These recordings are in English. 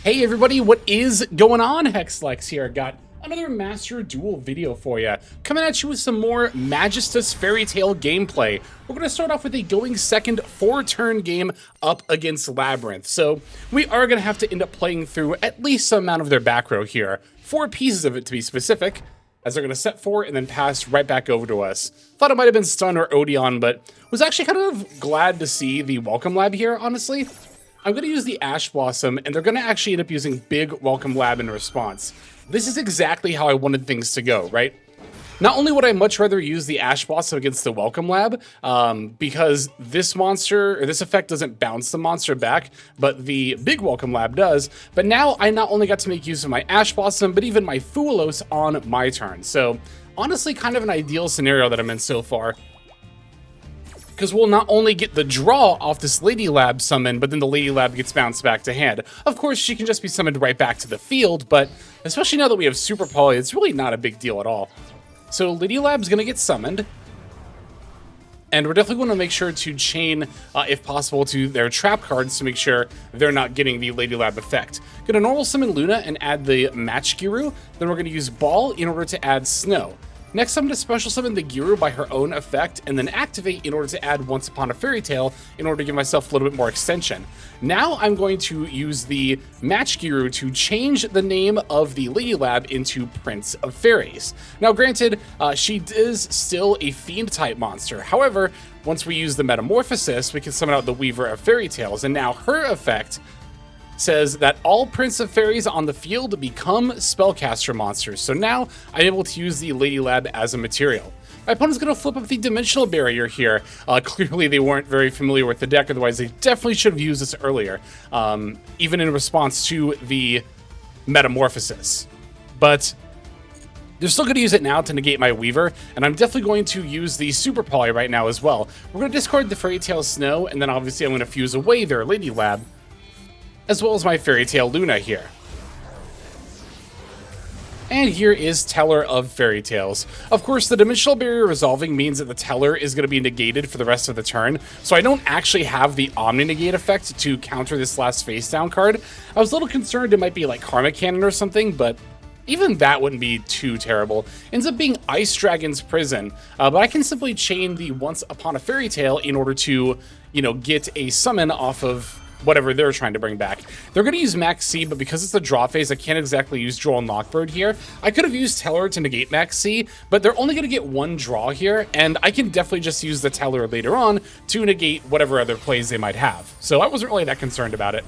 Hey everybody, what is going on? Hexlex here. Got another Master Duel video for you. Coming at you with some more Magistus Fairy Tale gameplay. We're going to start off with a going second 4-turn game up against Labyrinth. So we are going to have to end up playing through at least some amount of their back row here. 4 pieces of it to be specific, as they're going to set 4 and then pass right back over to us. Thought it might have been Stun or Odeon, but was actually kind of glad to see the Welcome Lab here, honestly. I'm going to use the Ash Blossom, and they're going to actually end up using Big Welcome Lab in response. This is exactly how I wanted things to go, right? Not only would I much rather use the Ash Blossom against the Welcome Lab, because this monster, or this effect doesn't bounce the monster back, but the Big Welcome Lab does, but now I not only got to make use of my Ash Blossom, but even my Fuelos on my turn. So, honestly, kind of an ideal scenario that I'm in so far. Because we'll not only get the draw off this Lady Lab summon, but then the Lady Lab gets bounced back to hand. Of course, she can just be summoned right back to the field, but especially now that we have Super Poly, it's really not a big deal at all. So Lady Lab's going to get summoned, and we're definitely going to make sure to chain, if possible, to their trap cards to make sure they're not getting the Lady Lab effect. Going to normal summon Luna and add the Match Giru, then we're going to use Ball in order to add Snow. Next, I'm going to special summon the Giru by her own effect, and then activate in order to add Once Upon a Fairy Tale in order to give myself a little bit more extension. Now I'm going to use the Match Giru to change the name of the Lady Lab into Prince of Fairies. Now granted, she is still a Fiend type monster. However, once we use the Metamorphosis, we can summon out the Weaver of Fairy Tales, and now her effect says that all Prince of Fairies on the field become spellcaster monsters. So now I'm able to use the Lady Lab as a material. My opponent's going to flip up the Dimensional Barrier here. Clearly they weren't very familiar with the deck, otherwise they definitely should have used this earlier, even in response to the Metamorphosis. But they're still going to use it now to negate my Weaver, and I'm definitely going to use the Super Poly right now as well. We're going to discard the Fairy Tale Snow, and then obviously I'm going to fuse away their Lady Lab, as well as my Fairy Tale Luna here. And here is Teller of Fairy Tales. Of course, the Dimensional Barrier resolving means that the Teller is going to be negated for the rest of the turn, so I don't actually have the Omni-Negate effect to counter this last face down card. I was a little concerned it might be like Karma Cannon or something, but even that wouldn't be too terrible. Ends up being Ice Dragon's Prison, but I can simply chain the Once Upon a Fairy Tale in order to, get a summon off of whatever they're trying to bring back. They're going to use Max C, but because it's the draw phase, I can't exactly use Droll and Lockbird here. I could have used Teller to negate Max C, but they're only going to get one draw here, and I can definitely just use the Teller later on to negate whatever other plays they might have. So I wasn't really that concerned about it.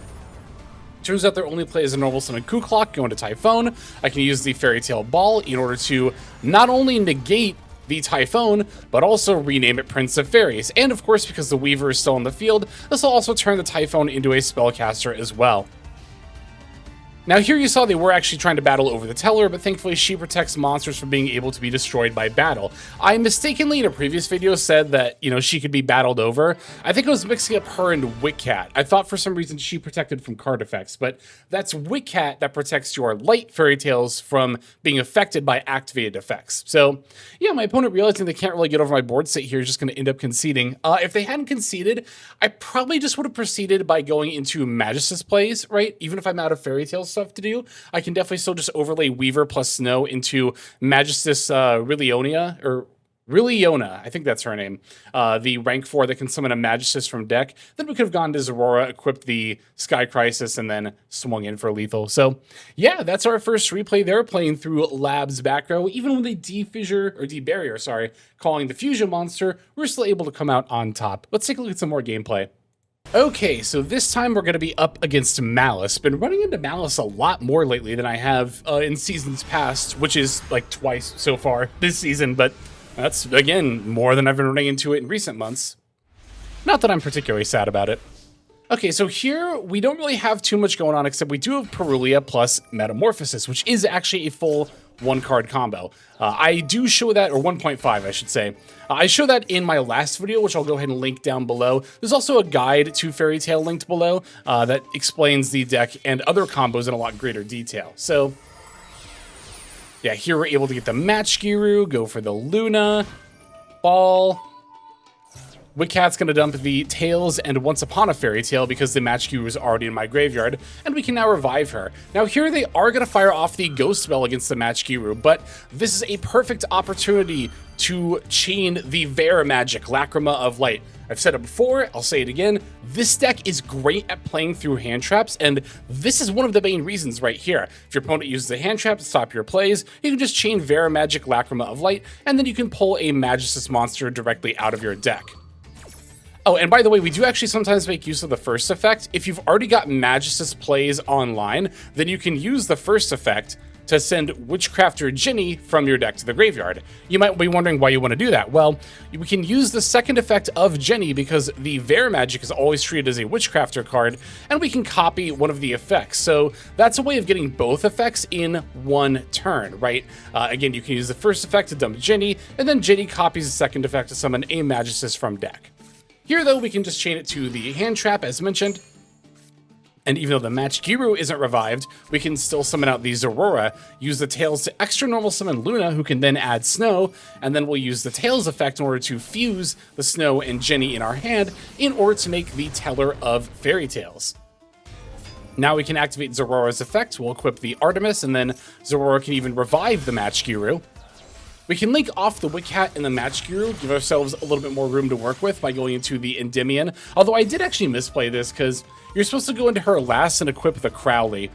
Turns out their only play is a normal summon Kuklok, go into Typhone. I can use the Fairy Tale Ball in order to not only negate the Typhone, but also rename it Prince of Fairies. And of course, because the Weaver is still in the field, this will also turn the Typhone into a spellcaster as well. Now here you saw they were actually trying to battle over the Teller, but thankfully she protects monsters from being able to be destroyed by battle. I mistakenly in a previous video said that, she could be battled over. I think I was mixing up her and Witcat. I thought for some reason she protected from card effects, but that's Witcat that protects your light Fairy Tales from being affected by activated effects. So yeah, my opponent realizing they can't really get over my board state here is just going to end up conceding. If they hadn't conceded, I probably just would have proceeded by going into Magistus plays, right? Even if I'm out of Fairy Tales stuff to do, I can definitely still just overlay Weaver plus Snow into Magistus Riliona, I think that's her name, the rank 4 that can summon a Magistus from deck. Then we could have gone to Zerora, equipped the Sky Crisis, and then swung in for lethal. So yeah, that's our first replay there, playing through Lab's Backrow. Even with a debarrier, calling the Fusion monster, we're still able to come out on top. Let's take a look at some more gameplay. Okay, so this time we're going to be up against Maliss. Been running into Maliss a lot more lately than I have in seasons past, which is like twice so far this season, but that's, again, more than I've been running into it in recent months. Not that I'm particularly sad about it. Okay, so here we don't really have too much going on, except we do have Perulia plus Metamorphosis, which is actually a full 1-card combo. I do show that, or 1.5, I should say. I show that in my last video, which I'll go ahead and link down below. There's also a guide to Fairy Tale linked below that explains the deck and other combos in a lot greater detail. So yeah, here we're able to get the Match Giru, go for the Luna, Ball, Witcat's going to dump the Tails and Once Upon a Fairy Tale because the Match Guru is already in my graveyard, and we can now revive her. Now here they are going to fire off the Ghost spell against the Match Guru, but this is a perfect opportunity to chain the Verre magic, Lacrima of Light. I've said it before, I'll say it again, this deck is great at playing through hand traps, and this is one of the main reasons right here. If your opponent uses a hand trap to stop your plays, you can just chain Verre magic, Lacrima of Light, and then you can pull a Magistus monster directly out of your deck. Oh, and by the way, we do actually sometimes make use of the first effect. If you've already got Magistus plays online, then you can use the first effect to send Witchcrafter Ginny from your deck to the graveyard. You might be wondering why you want to do that. Well, we can use the second effect of Ginny because the Verre magic is always treated as a Witchcrafter card, and we can copy one of the effects. So that's a way of getting both effects in one turn, right? Again, you can use the first effect to dump Ginny, and then Ginny copies the second effect to summon a Magistus from deck. Here, though, we can just chain it to the hand trap, as mentioned. And even though the Match Guru isn't revived, we can still summon out the Zorora, use the Tails to extra normal summon Luna, who can then add Snow, and then we'll use the Tails effect in order to fuse the Snow and Ginny in our hand in order to make the Teller of Fairy Tales. Now we can activate Zorora's effect, we'll equip the Artemis, and then Zorora can even revive the Match Guru. We can link off the Witcat and the Match Guru, give ourselves a little bit more room to work with by going into the Endymion. Although I did actually misplay this because you're supposed to go into her last and equip the Crowley.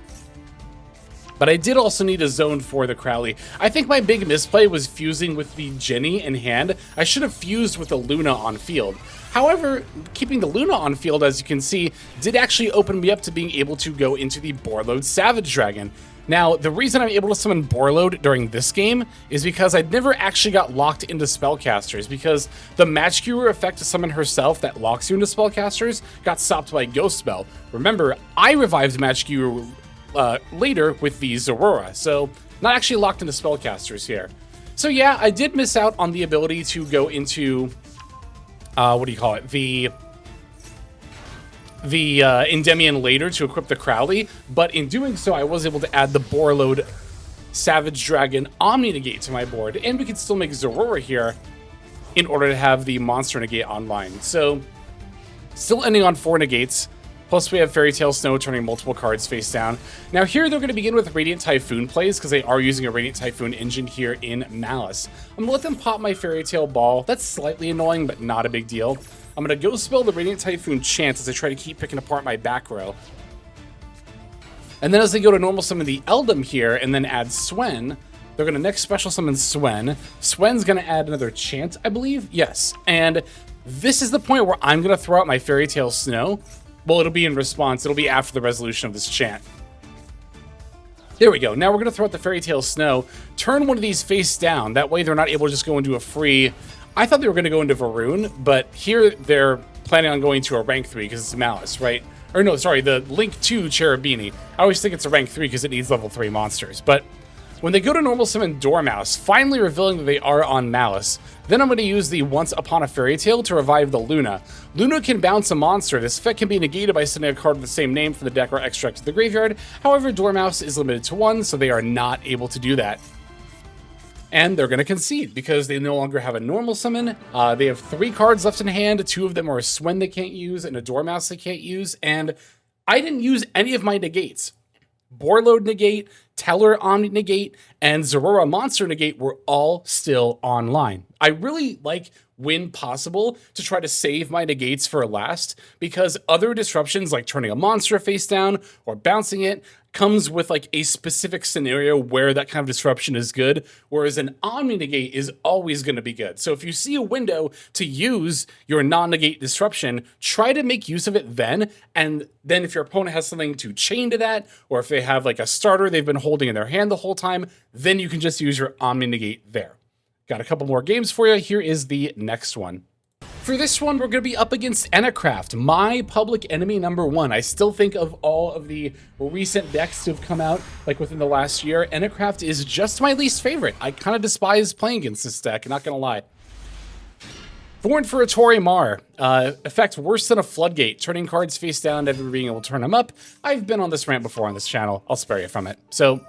But I did also need a zone for the Crowley. I think my big misplay was fusing with the Ginny in hand. I should have fused with the Luna on field. However, keeping the Luna on field, as you can see, did actually open me up to being able to go into the Borlode Savage Dragon. Now, the reason I'm able to summon Borlode during this game is because I never actually got locked into spellcasters, because the Match Guru effect to summon herself that locks you into spellcasters got stopped by Ghost Spell. Remember, I revived Match Guru later with the Zorora, so not actually locked into spellcasters here. So yeah, I did miss out on the ability to go into, what do you call it, the Endymion later to equip the Crowley, but in doing so, I was able to add the Borlode Savage Dragon Omni Negate to my board, and we could still make Zorora here in order to have the Monster Negate online. So, still ending on 4 negates, plus we have Fairy Tale Snow turning multiple cards face down. Now here, they're going to begin with Radiant Typhoon plays, because they are using a Radiant Typhoon engine here in Maliss. I'm going to let them pop my Fairy Tale Ball. That's slightly annoying, but not a big deal. I'm going to go spell the Radiant Typhoon Chance as I try to keep picking apart my back row. And then as they go to normal summon the Eldam here and then add Swen, they're going to next special summon Swen. Swen's going to add another Chant, I believe? Yes. And this is the point where I'm going to throw out my Fairy Tale Snow. Well, it'll be in response. It'll be after the resolution of this chant. There we go. Now we're going to throw out the Fairy Tale Snow. Turn one of these face down. That way they're not able to just go into a free... I thought they were going to go into Varun, but here they're planning on going to a rank 3 because it's Maliss, right? Or no, sorry, the Link 2 Cherubini. I always think it's a rank 3 because it needs level 3 monsters. But when they go to normal summon Dormouse, finally revealing that they are on Maliss, then I'm going to use the Once Upon a Fairy Tale to revive the Luna. Luna can bounce a monster. This effect can be negated by sending a card with the same name from the deck or extract to the graveyard. However, Dormouse is limited to 1, so they are not able to do that. And they're going to concede because they no longer have a normal summon. They have 3 cards left in hand. 2 of them are a Swen they can't use and a Dormouse they can't use. And I didn't use any of my negates. Borlode negate, Teller Omni negate, and Zorora Monster negate were all still online. I really like, when possible, to try to save my negates for last, because other disruptions like turning a monster face down or bouncing it comes with like a specific scenario where that kind of disruption is good, whereas an Omni negate is always going to be good. So if you see a window to use your non-negate disruption, try to make use of it then, and then if your opponent has something to chain to that, or if they have like a starter they've been holding in their hand the whole time, then you can just use your Omni negate there. Got a couple more games for you. Here is the next one. For this one, we're going to be up against Enneacraft, my public enemy number 1. I still think of all of the recent decks to have come out, like within the last year, Enneacraft is just my least favorite. I kind of despise playing against this deck, not going to lie. Thorn for a Tori Mar. Effect worse than a Floodgate, turning cards face down, never being able to turn them up. I've been on this rant before on this channel. I'll spare you from it. So,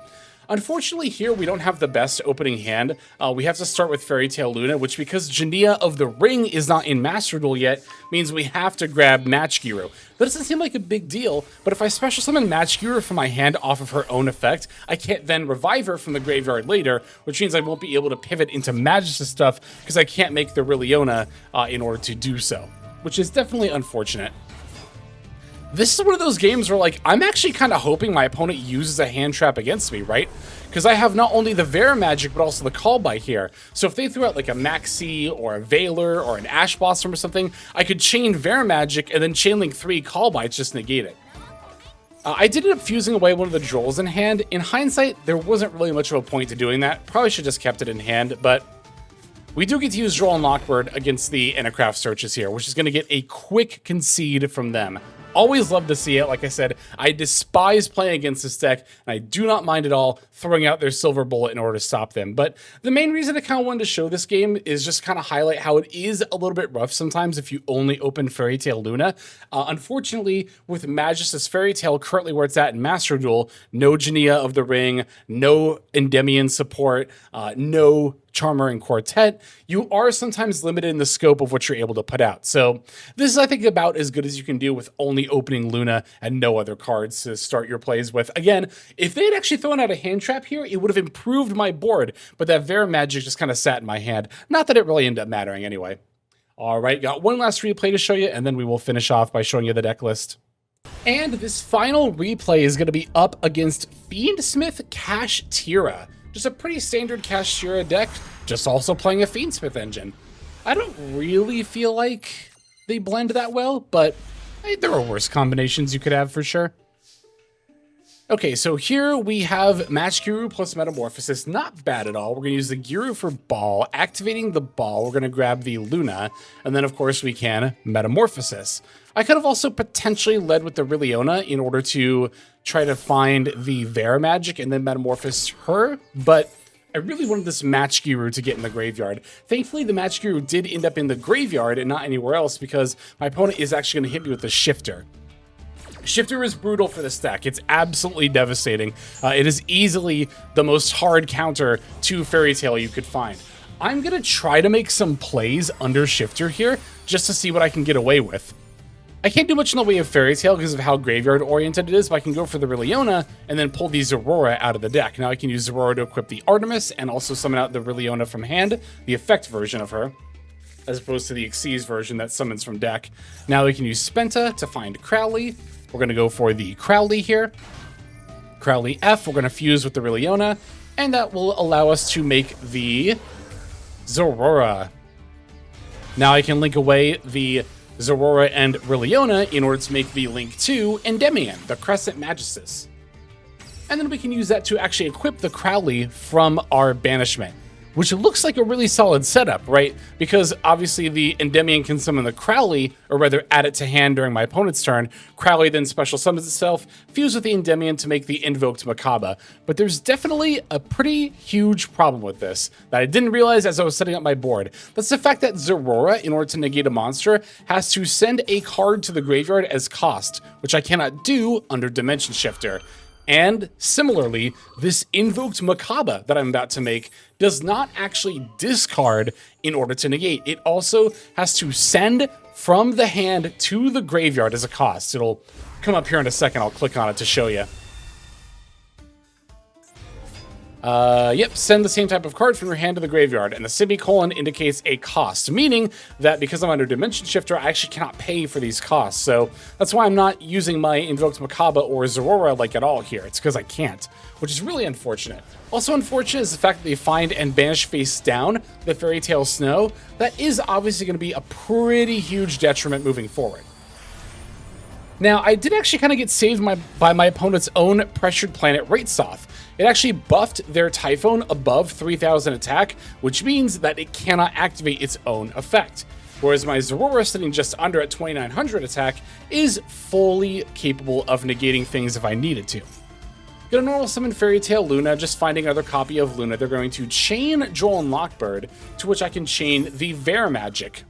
Unfortunately, here we don't have the best opening hand. We have to start with Fairy Tale Luna, which, because Jania of the Ring is not in Master Duel yet, means we have to grab Matchgiru. That doesn't seem like a big deal, but if I special summon Matchgiru from my hand off of her own effect, I can't then revive her from the graveyard later, which means I won't be able to pivot into Magistus stuff because I can't make the Rilliona in order to do so, which is definitely unfortunate. This is one of those games where, like, I'm actually kind of hoping my opponent uses a hand trap against me, right? Because I have not only the Verre magic, but also the Call By here. So if they threw out, like, a Maxi, or a Veiler, or an Ash Blossom or something, I could chain Verre magic, and then chain link 3 Call By to just negate it. I did end up fusing away one of the Drolls in hand. In hindsight, there wasn't really much of a point to doing that. Probably should have just kept it in hand, but we do get to use Droll and Lockbird against the Enneacraft searches here, which is going to get a quick concede from them. Always love to see it. Like I said, I despise playing against this deck, and I do not mind at all throwing out their Silver Bullet in order to stop them. But the main reason I kind of wanted to show this game is just kind of highlight how it is a little bit rough sometimes if you only open Fairy Tale Luna. Unfortunately, with Magistus Fairy Tale currently where it's at in Master Duel, no Jania of the Ring, no Endymion support, no Charmer and Quartet, you are sometimes limited in the scope of what you're able to put out. So this is, I think, about as good as you can do with only opening Luna and no other cards to start your plays with. Again, if they had actually thrown out a hand trap here, it would have improved my board, but that Verre magic just kind of sat in my hand. Not that it really ended up mattering anyway. All right, got one last replay to show you, and then we will finish off by showing you the deck list. And this final replay is going to be up against Fiendsmith Kashtira. Just a pretty standard Kashtira deck, just also playing a Fiendsmith engine. I don't really feel like they blend that well, but hey, there are worse combinations you could have for sure. Okay, so here we have Matchgiru plus Metamorphosis. Not bad at all. We're going to use the Giru for Ball. Activating the Ball, we're going to grab the Luna, and then of course we can Metamorphosis. I could have also potentially led with the Rilliona in order to try to find the Verre magic and then Metamorphose her, but I really wanted this Matchgiru to get in the graveyard. Thankfully, the Matchgiru did end up in the graveyard and not anywhere else because my opponent is actually going to hit me with the Shifter. Shifter is brutal for this deck. It's absolutely devastating. It is easily the most hard counter to Fairy Tale you could find. I'm going to try to make some plays under Shifter here just to see what I can get away with. I can't do much in the way of Fairy Tale because of how graveyard-oriented it is, but I can go for the Rilliona and then pull the Zorora out of the deck. Now I can use Zorora to equip the Artemis and also summon out the Rilliona from hand, the effect version of her, as opposed to the Xyz version that summons from deck. Now we can use Spenta to find Crowley. We're going to go for the Crowley here. Crowley F, we're going to fuse with the Rilliona, and that will allow us to make the Zorora. Now I can link away the Zorora and Rilliona in order to make the link to Endymion, the Crescent Magistus. And then we can use that to actually equip the Crowley from our banishment, which looks like a really solid setup, right? Because obviously the Endymion can summon the Crowley, or rather add it to hand during my opponent's turn. Crowley then special summons itself, fuse with the Endymion to make the invoked Makaba. But there's definitely a pretty huge problem with this that I didn't realize as I was setting up my board. That's the fact that Zorora, in order to negate a monster, has to send a card to the graveyard as cost, which I cannot do under Dimension Shifter. And similarly, this invoked Makaba that I'm about to make does not actually discard in order to negate. It also has to send from the hand to the graveyard as a cost. It'll come up here in a second. I'll click on it to show you. Yep, send the same type of card from your hand to the graveyard, and the semicolon indicates a cost, meaning that because I'm under Dimension Shifter, I actually cannot pay for these costs. So that's why I'm not using my Invoked Makaba or Zorora like at all here. It's because I can't, which is really unfortunate. Also unfortunate is the fact that they find and banish face down the Fairy Tale Snow. That is obviously going to be a pretty huge detriment moving forward. Now, I did actually kind of get saved by my opponent's own Pressured Planet Raitsoth. It actually buffed their Typhon above 3,000 attack, which means that it cannot activate its own effect. Whereas my Zorora, sitting just under at 2,900 attack, is fully capable of negating things if I needed to. Gonna normal summon Fairy Tale Luna, just finding another copy of Luna. They're going to chain Joel and Lockbird, to which I can chain the Verre magic.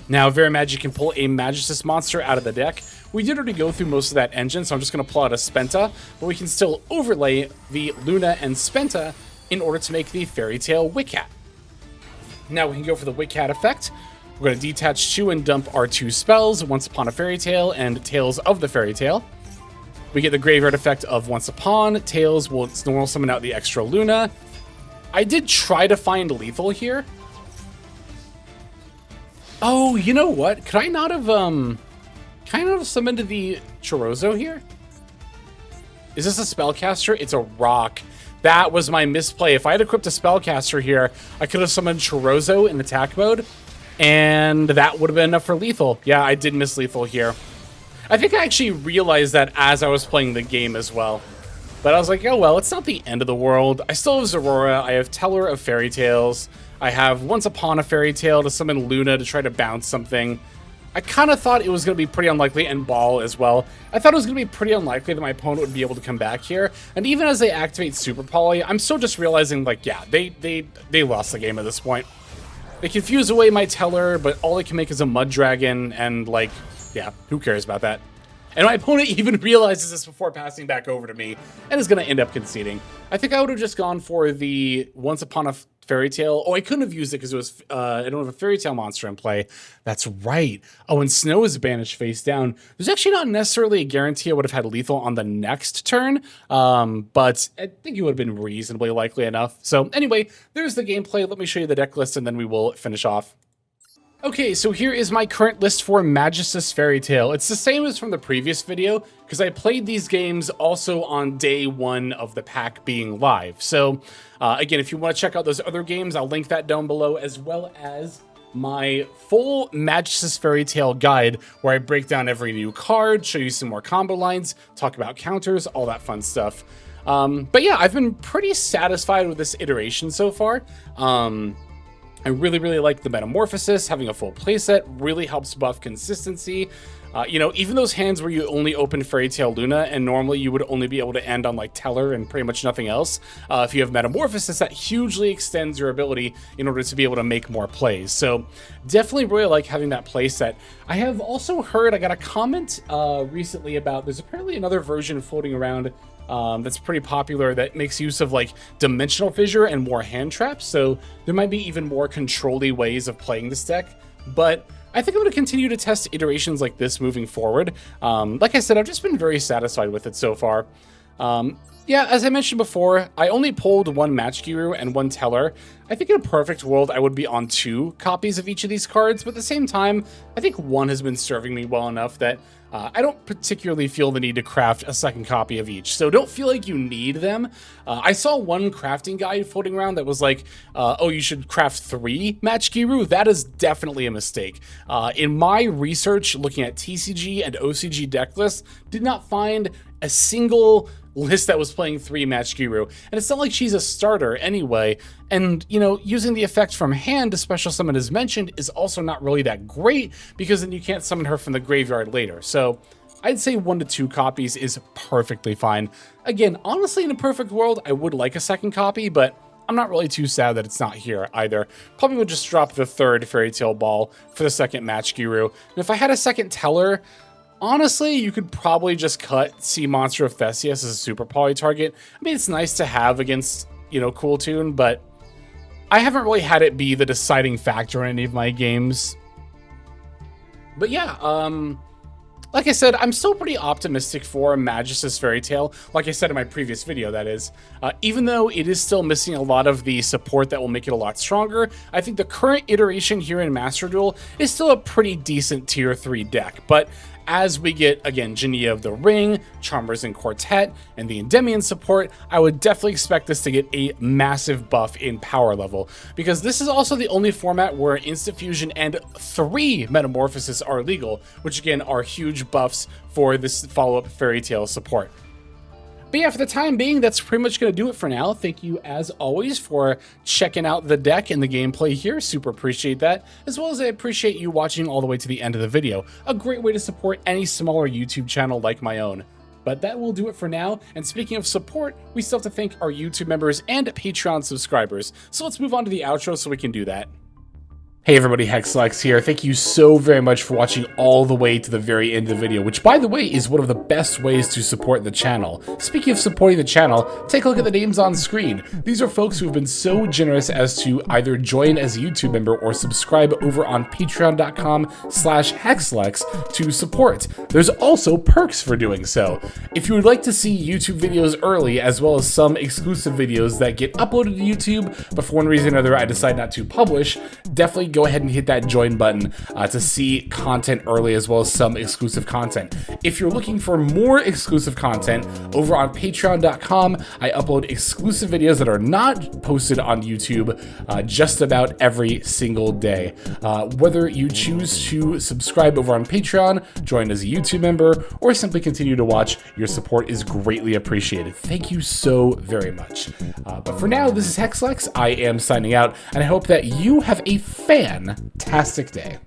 Now, Verre magic can pull a Magistus monster out of the deck, We did already go through most of that engine, so I'm just going to pull out a Spenta, but we can still overlay the Luna and Spenta in order to make the Fairy Tale Wick Hat. Now we can go for the Wick Hat effect. We're going to detach 2 and dump our 2 spells, Once Upon a Fairy Tale and Tales of the Fairy Tale. We get the graveyard effect of Once Upon. Tails will normal summon out the extra Luna. I did try to find lethal here. Oh, you know what? Could I not have summoned the Chorozo here? Is this a spellcaster? It's a rock. That was my misplay. If I had equipped a spellcaster here, I could have summoned Chorozo in attack mode, and that would have been enough for lethal. Yeah, I did miss lethal here. I think I actually realized that as I was playing the game as well. But I was like, oh well, it's not the end of the world. I still have Zorora. I have Teller of Fairy Tales. I have Once Upon a Fairy Tale to summon Luna to try to bounce something. I kind of thought it was going to be pretty unlikely, and Ball as well. I thought it was going to be pretty unlikely that my opponent would be able to come back here. And even as they activate Super Poly, I'm still just realizing, like, yeah, they lost the game at this point. They confuse away my Teller, but all they can make is a Mud Dragon, and, like, yeah, who cares about that? And my opponent even realizes this before passing back over to me, and is going to end up conceding. I think I would have just gone for the Once Upon a Fairy Tale. Oh, I couldn't have used it because it was I don't have a Fairy Tale monster in play. That's right. Oh, and Snow is banished face down. There's actually not necessarily a guarantee I would have had lethal on the next turn, but I think it would have been reasonably likely enough. So anyway, there's the gameplay. Let me show you the deck list, and then we will finish off. Okay, so here is my current list for Magistus Fairy Tale. It's the same as from the previous video, because I played these games also on day 1 of the pack being live. So, again, if you want to check out those other games, I'll link that down below, as well as my full Magistus Fairy Tale guide, where I break down every new card, show you some more combo lines, talk about counters, all that fun stuff. But yeah, I've been pretty satisfied with this iteration so far. I really, really like the Metamorphosis. Having a full playset really helps buff consistency. You know, even those hands where you only open Fairy Tale Luna, and normally you would only be able to end on, like, Teller and pretty much nothing else. If you have Metamorphosis, that hugely extends your ability in order to be able to make more plays. So definitely really like having that playset. I have also heard, I got a comment recently about, there's apparently another version floating around that's pretty popular that makes use of, like, dimensional fissure and more hand traps, so there might be even more control-y ways of playing this deck. But I think I'm going to continue to test iterations like this moving forward. Like I said, I've just been very satisfied with it so far. Yeah, as I mentioned before, I only pulled 1 Match Guru and 1 Teller. I think in a perfect world, I would be on 2 copies of each of these cards, but at the same time, I think 1 has been serving me well enough that I don't particularly feel the need to craft a second copy of each, so don't feel like you need them. I saw one crafting guide floating around that was like, oh, you should craft 3 Match Guru. That is definitely a mistake. In my research, looking at TCG and OCG deck lists, did not find a single list that was playing 3 Match Guru, and it's not like she's a starter anyway, and, you know, using the effect from hand to special summon as mentioned is also not really that great, because then you can't summon her from the graveyard later. So I'd say 1 to 2 copies is perfectly fine. Again, honestly, in a perfect world, I would like a second copy, but I'm not really too sad that it's not here either. Probably would just drop the 3rd Fairy Tale Ball for the 2nd Match Guru, and if I had a 2nd Teller, honestly, you could probably just cut Sea Monster of Theseus as a Super Poly target. I mean, it's nice to have against, you know, Cool Tune, but I haven't really had it be the deciding factor in any of my games. But yeah, like I said, I'm still pretty optimistic for Magistus Fairy Tale, like I said in my previous video, that is. Even though it is still missing a lot of the support that will make it a lot stronger, I think the current iteration here in Master Duel is still a pretty decent tier 3 deck. But as we get, again, Genia of the Ring, Charmers and Quartet, and the Endymion support, I would definitely expect this to get a massive buff in power level, because this is also the only format where Instant Fusion and 3 Metamorphosis are legal, which again are huge buffs for this follow-up Fairy Tale support. But yeah, for the time being, that's pretty much going to do it for now. Thank you, as always, for checking out the deck and the gameplay here. Super appreciate that, as well as I appreciate you watching all the way to the end of the video. A great way to support any smaller YouTube channel like my own. But that will do it for now, and speaking of support, we still have to thank our YouTube members and Patreon subscribers. So let's move on to the outro so we can do that. Hey everybody, Hexlex here. Thank you so very much for watching all the way to the very end of the video, which by the way is one of the best ways to support the channel. Speaking of supporting the channel, take a look at the names on screen. These are folks who have been so generous as to either join as a YouTube member or subscribe over on patreon.com/Hexlex to support. There's also perks for doing so. If you would like to see YouTube videos early, as well as some exclusive videos that get uploaded to YouTube, but for one reason or another I decide not to publish, definitely go ahead and hit that join button to see content early, as well as some exclusive content. If you're looking for more exclusive content, over on patreon.com, I upload exclusive videos that are not posted on YouTube just about every single day. Whether you choose to subscribe over on Patreon, join as a YouTube member, or simply continue to watch, your support is greatly appreciated. Thank you so very much. But for now, this is Hexlex. I am signing out, and I hope that you have a fantastic day.